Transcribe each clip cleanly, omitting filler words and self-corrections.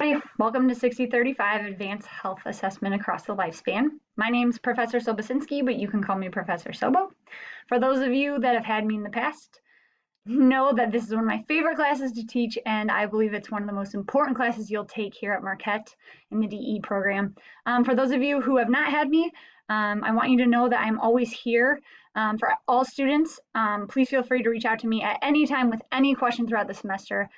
Hi, welcome to 6035 Advanced Health Assessment Across the Lifespan. My name's Professor Sobocinski, but you can call me Professor Sobo. For those of you that have had me in the past, know that this is one of my favorite classes to teach, and I believe it's one of the most important classes you'll take here at Marquette in the DE program. For those of you who have not had me, I want you to know that I'm always here for all students. Please feel free to reach out to me at any time with any question throughout the semester.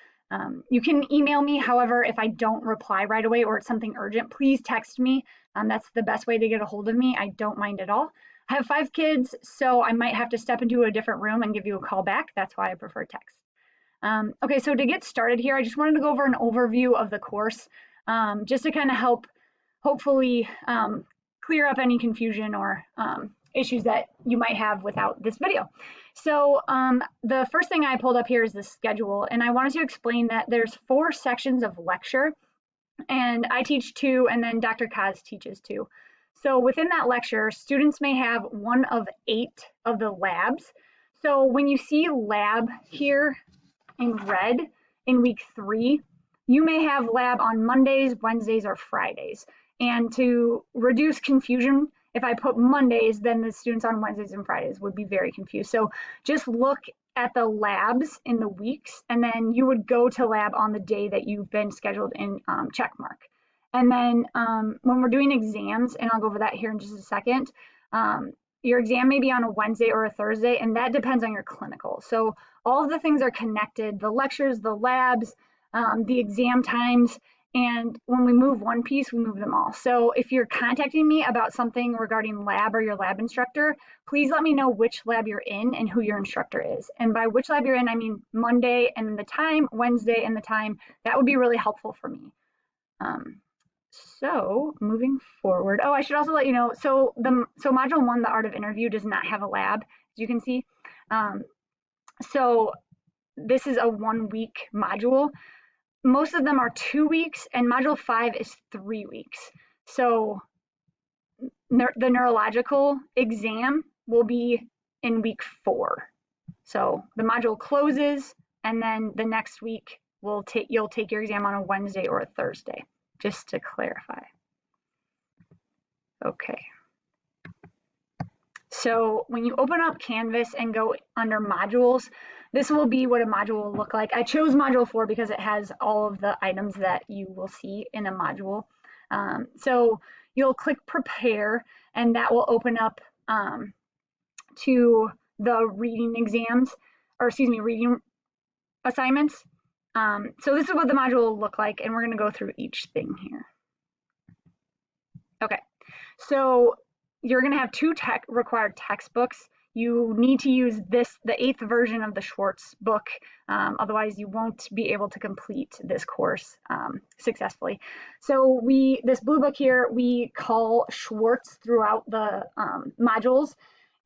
You can email me. However, if I don't reply right away or it's something urgent, please text me. That's the best way to get a hold of me. I don't mind at all. I have 5 kids, so I might have to step into a different room and give you a call back. That's why I prefer text. Okay, so to get started here, I just wanted to go over an overview of the course, just to kind of help, hopefully, clear up any confusion or issues that you might have without this video. So the first thing I pulled up here is the schedule, and I wanted to explain that there's 4 sections of lecture, and I teach 2, and then Dr. Kaz teaches 2. So within that lecture, students may have one of 8 of the labs. So when you see lab here in red in week 3, you may have lab on Mondays, Wednesdays, or Fridays. And to reduce confusion, if I put Mondays, then the students on Wednesdays and Fridays would be very confused. So just look at the labs in the weeks, and then you would go to lab on the day that you've been scheduled in check mark. And then when we're doing exams, and I'll go over that here in just a second, your exam may be on a Wednesday or a Thursday, and that depends on your clinical. So all of the things are connected, the lectures, the labs, the exam times, and when we move one piece, we move them all. So if you're contacting me about something regarding lab or your lab instructor, please let me know which lab you're in and who your instructor is. And by which lab you're in, I mean Monday and the time, Wednesday and the time. That would be really helpful for me. So moving forward, I should also let you know, so module 1, the art of interview, does not have a lab, as you can see. So this is a 1-week module. Most of them are 2 weeks, and module 5 is 3 weeks. So the neurological exam will be in week 4. So the module closes, and then the next week you'll take your exam on a Wednesday or a Thursday, just to clarify. Okay. So when you open up Canvas and go under modules, this will be what a module will look like. I chose module 4 because it has all of the items that you will see in a module. So you'll click prepare, and that will open up to the reading exams, or excuse me, reading assignments. So this is what the module will look like, and we're going to go through each thing here. Okay, so you're going to have 2 required textbooks. You need to use the 8th version of the Schwartz book, otherwise you won't be able to complete this course successfully. So this blue book here, we call Schwartz throughout the modules.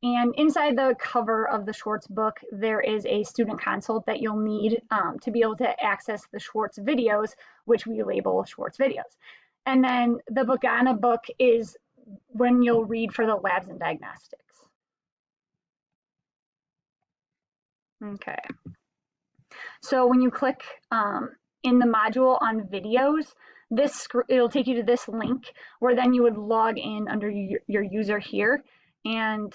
And inside the cover of the Schwartz book, there is a student consult that you'll need to be able to access the Schwartz videos, which we label Schwartz videos. And then the Bogana book is when you'll read for the labs and diagnostics. Okay. So when you click in the module on videos, it'll take you to this link where then you would log in under your user here, and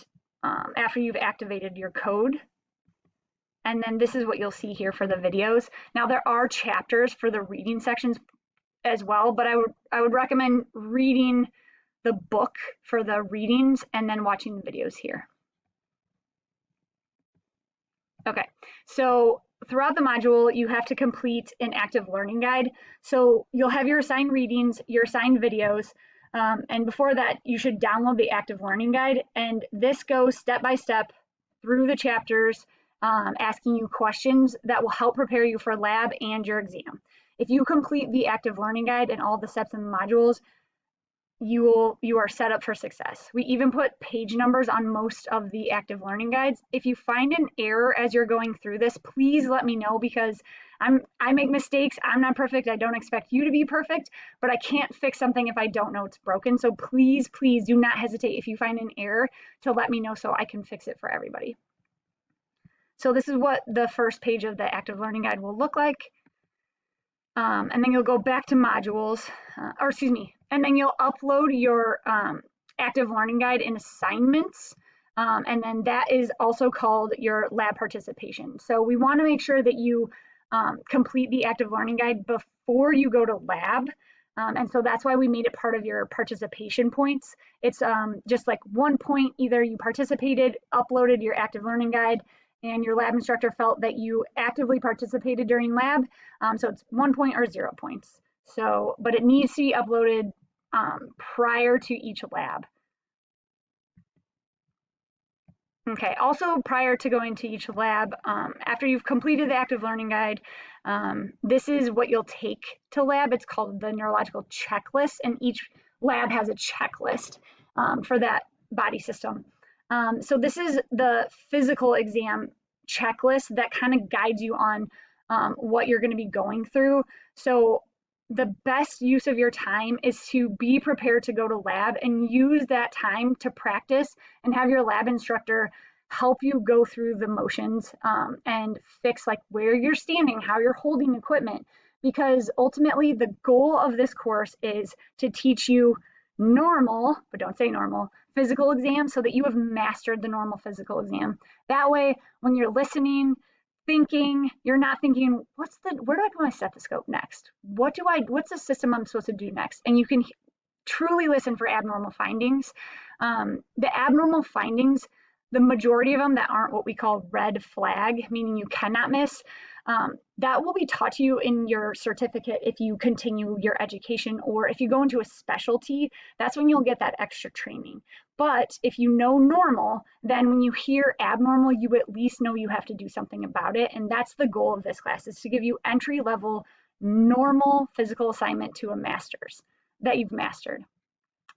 after you've activated your code. And then this is what you'll see here for the videos. Now there are chapters for the reading sections as well, but I would recommend reading the book for the readings and then watching the videos here. Okay, so throughout the module, you have to complete an active learning guide. So you'll have your assigned readings, your assigned videos, and before that, you should download the active learning guide. And this goes step by step through the chapters, asking you questions that will help prepare you for lab and your exam. If you complete the active learning guide and all the steps in the modules, you are set up for success. We even put page numbers on most of the active learning guides. If you find an error as you're going through this, please let me know, because I make mistakes. I'm not perfect. I don't expect you to be perfect, but I can't fix something if I don't know it's broken. So please, please do not hesitate if you find an error to let me know so I can fix it for everybody. So this is what the first page of the active learning guide will look like. And then you'll go back to modules, and then you'll upload your active learning guide in assignments. And then that is also called your lab participation. So we want to make sure that you complete the active learning guide before you go to lab. And so that's why we made it part of your participation points. It's just like 1 point, either you participated, uploaded your active learning guide, and your lab instructor felt that you actively participated during lab. So it's 1 point or 0 points. So, but it needs to be uploaded prior to each lab. Okay, also prior to going to each lab, after you've completed the active learning guide, this is what you'll take to lab. It's called the neurological checklist, and each lab has a checklist for that body system. So this is the physical exam checklist that kind of guides you on what you're going to be going through. So the best use of your time is to be prepared to go to lab and use that time to practice and have your lab instructor help you go through the motions and fix like where you're standing, how you're holding equipment, because ultimately the goal of this course is to teach you normal, but don't say normal, physical exam so that you have mastered the normal physical exam. That way, when you're listening, thinking, you're not thinking, where do I put my stethoscope next? What's the system I'm supposed to do next? And you can truly listen for abnormal findings. The abnormal findings, the majority of them that aren't what we call red flag, meaning you cannot miss, that will be taught to you in your certificate if you continue your education, or if you go into a specialty, that's when you'll get that extra training. But if you know normal, then when you hear abnormal, you at least know you have to do something about it. And that's the goal of this class, is to give you entry level normal physical assignment to a master's that you've mastered.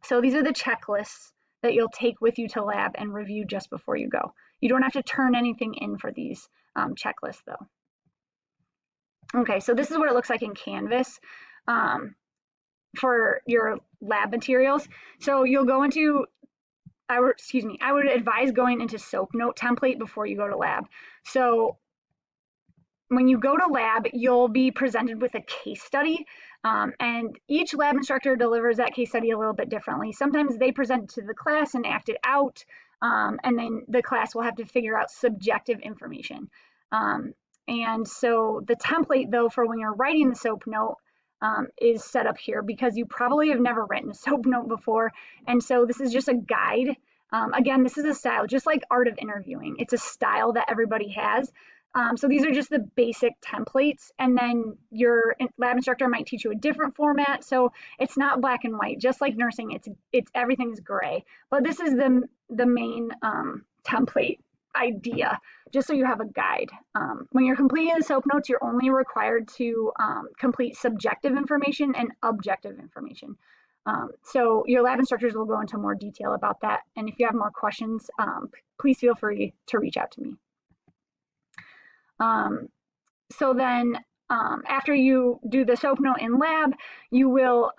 So these are the checklists that you'll take with you to lab and review just before you go. You don't have to turn anything in for these checklists though. Okay, so this is what it looks like in Canvas for your lab materials. So you'll go into, I would advise going into SOAP note template before you go to lab. So when you go to lab, you'll be presented with a case study, and each lab instructor delivers that case study a little bit differently. Sometimes they present it to the class and act it out, and then the class will have to figure out subjective information. And so the template, though, for when you're writing the SOAP note is set up here, because you probably have never written a SOAP note before. And so this is just a guide. Again, this is a style, just like art of interviewing. It's a style that everybody has. So these are just the basic templates, and then your lab instructor might teach you a different format. So it's not black and white, just like nursing. It's everything's gray. But this is the main template idea, just so you have a guide. When you're completing the SOAP notes, you're only required to complete subjective information and objective information. So your lab instructors will go into more detail about that. And if you have more questions, please feel free to reach out to me. So then after you do the SOAP note in lab, you will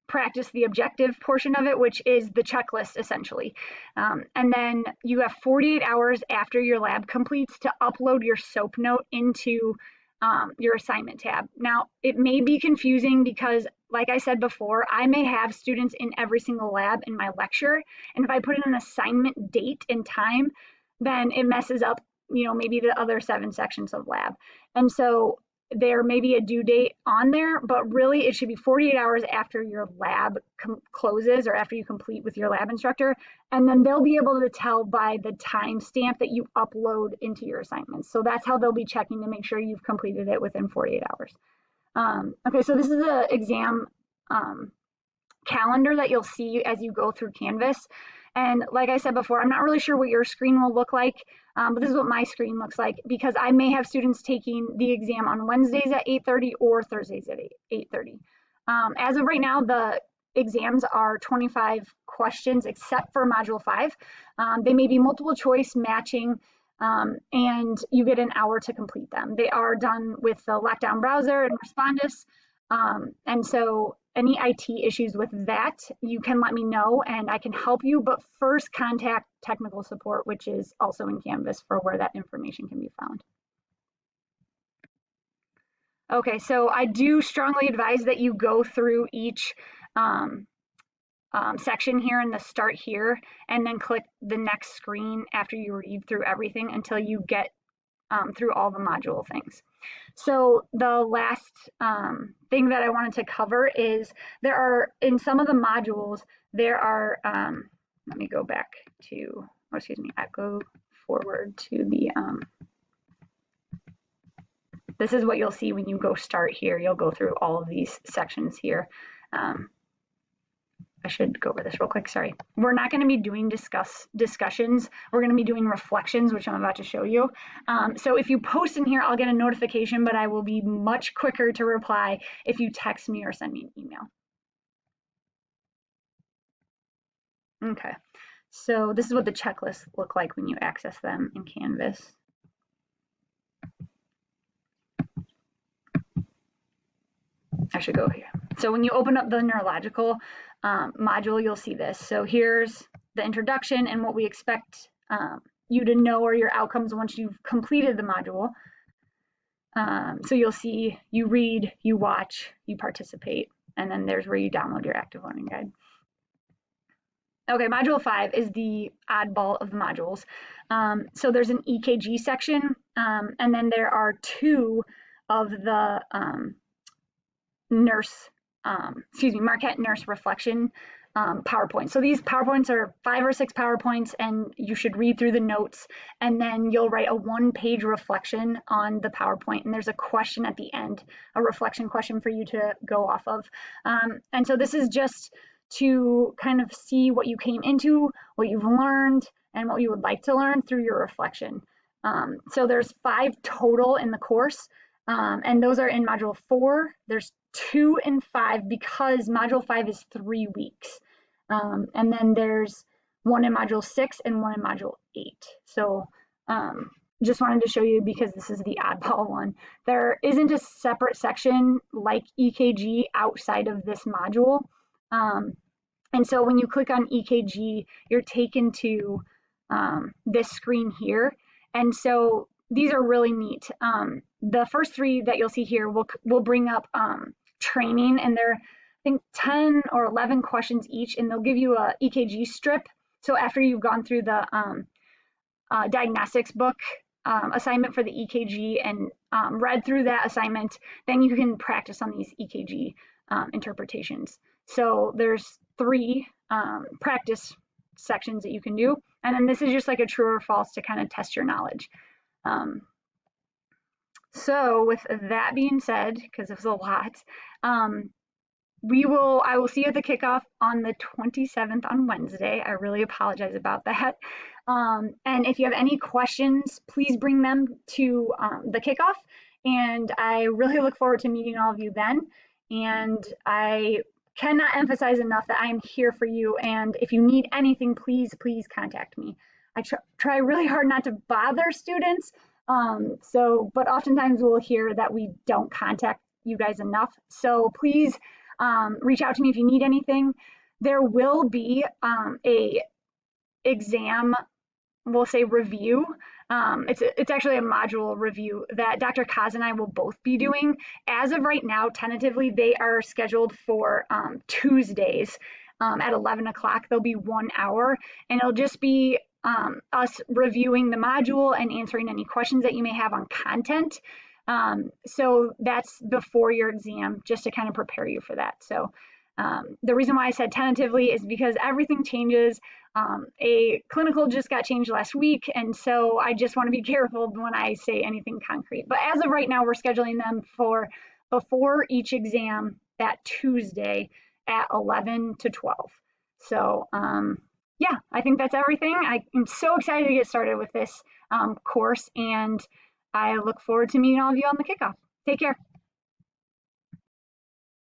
practice the objective portion of it, which is the checklist essentially. And then you have 48 hours after your lab completes to upload your SOAP note into your assignment tab. Now, it may be confusing because, like I said before, I may have students in every single lab in my lecture. And if I put in an assignment date and time, then it messes up, maybe the other 7 sections of lab. And so there may be a due date on there, but really it should be 48 hours after your lab closes, or after you complete with your lab instructor. And then they'll be able to tell by the timestamp that you upload into your assignments. So that's how they'll be checking to make sure you've completed it within 48 hours. Okay, so this is the exam calendar that you'll see as you go through Canvas. And like I said before, I'm not really sure what your screen will look like, but this is what my screen looks like, because I may have students taking the exam on Wednesdays at 8:30 or Thursdays at 8:30. As of right now, the exams are 25 questions, except for Module 5. They may be multiple choice, matching, and you get an hour to complete them. They are done with the lockdown browser and Respondus. And so any IT issues with that, you can let me know and I can help you, but first contact technical support, which is also in Canvas, for where that information can be found. Okay, so I do strongly advise that you go through each um, section here in the start here and then click the next screen after you read through everything until you get through all the module things. So the last thing that I wanted to cover is there are, in some of the modules, there are, let me go back to, or excuse me, go forward to the, this is what you'll see when you go start here. You'll go through all of these sections here. I should go over this real quick, sorry. We're not going to be doing discussions. We're going to be doing reflections, which I'm about to show you. So if you post in here, I'll get a notification, but I will be much quicker to reply if you text me or send me an email. Okay, so this is what the checklists look like when you access them in Canvas. I should go here. So when you open up the neurological module, you'll see this. So here's the introduction and what we expect you to know or your outcomes once you've completed the module. So you'll see you read, you watch, you participate, and then there's where you download your active learning guide. Okay, module 5 is the oddball of the modules. So there's an EKG section, and then there are 2 of the Marquette nurse reflection PowerPoints. So these PowerPoints are 5 or 6 PowerPoints, and you should read through the notes, and then you'll write a 1-page reflection on the PowerPoint, and there's a question at the end, a reflection question for you to go off of. And so this is just to kind of see what you came into, what you've learned, and what you would like to learn through your reflection. So there's 5 total in the course, and those are in Module 4. There's 2 and 5 because Module 5 is 3 weeks. And then there's 1 in Module 6 and 1 in Module 8. So just wanted to show you because this is the oddball one. There isn't a separate section like EKG outside of this module. And so when you click on EKG, you're taken to this screen here. And so these are really neat. The first 3 that you'll see here will bring up training, and they're, I think, 10 or 11 questions each, and they'll give you a EKG strip. So after you've gone through the diagnostics book assignment for the EKG and read through that assignment, then you can practice on these EKG interpretations. So there's 3 practice sections that you can do, and then this is just like a true or false to kind of test your knowledge. So with that being said, because it was a lot, I will see you at the kickoff on the 27th on Wednesday. I really apologize about that. And if you have any questions, please bring them to the kickoff. And I really look forward to meeting all of you then. And I cannot emphasize enough that I am here for you. And if you need anything, please contact me. I try really hard not to bother students. But oftentimes we'll hear that we don't contact you guys enough. So please reach out to me if you need anything. There will be a exam, we'll say review. It's actually a module review that Dr. Kaz and I will both be doing. As of right now, tentatively, they are scheduled for Tuesdays at 11 o'clock. There'll be 1 hour, and it'll just be us reviewing the module and answering any questions that you may have on content. So that's before your exam, just to kind of prepare you for that. So the reason why I said tentatively is because everything changes. A clinical just got changed last week, and so I just want to be careful when I say anything concrete. But as of right now, we're scheduling them for before each exam that Tuesday at 11 to 12. So yeah, I think that's everything. I am so excited to get started with this course, and I look forward to meeting all of you on the kickoff. Take care.